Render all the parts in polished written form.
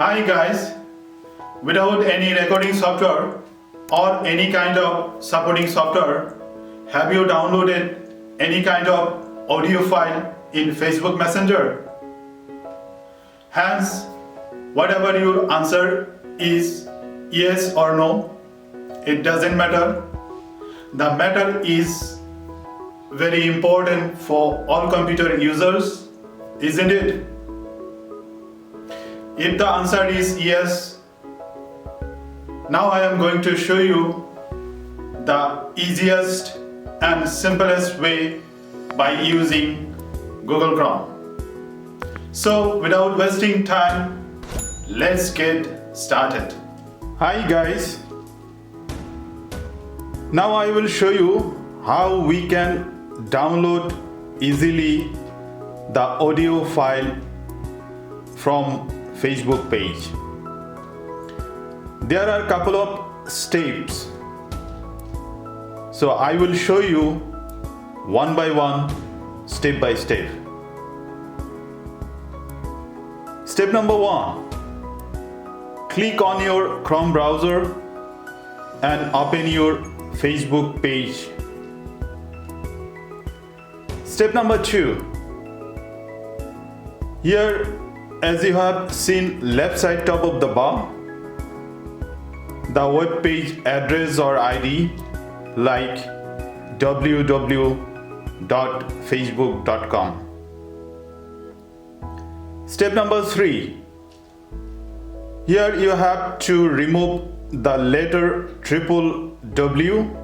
Hi guys, without any recording software or any kind of supporting software, have you downloaded any kind of audio file in Facebook Messenger? Hence, whatever your answer is yes or no, it doesn't matter. The matter is very important for all computer users, isn't it? If the answer is yes, now I am going to show you the easiest and simplest way by using Google Chrome. So without wasting time, let's get started. Hi guys. Now I will show you how we can download easily the audio file from Facebook page. There are a couple of steps, so I will show you one by one, step by step. Step number 1, click on your Chrome browser and open your Facebook page. Step number 2, here as you have seen left side top of the bar, the web page address or ID like www.facebook.com. Step number 3, here you have to remove the letter W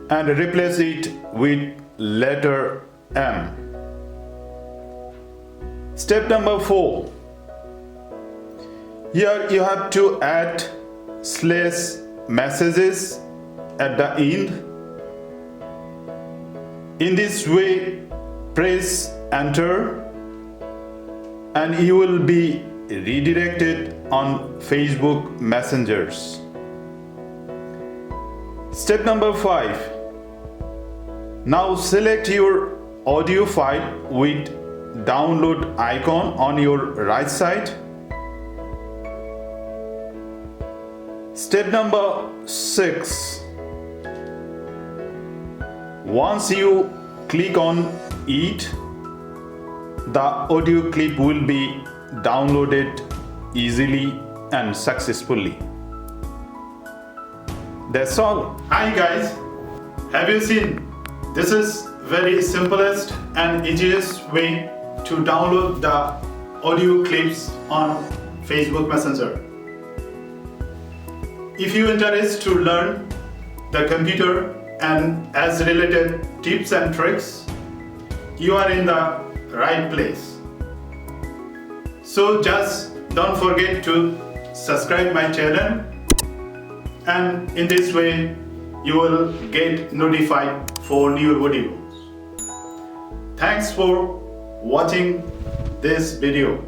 and replace it with letter M. Step number 4, here you have to add /messages at the end. In this way, press enter and you will be redirected on Facebook messengers. Step number 5, now select your audio file with download icon on your right side. Step number 6, once you click on it, the audio clip will be downloaded easily and successfully. That's all. Hi guys, have you seen? This is very simplest and easiest way to download the audio clips on Facebook Messenger. If you are interested to learn the computer and as related tips and tricks, you are in the right place. So just don't forget to subscribe my channel, and in this way you will get notified for new videos. Thanks for watching this video.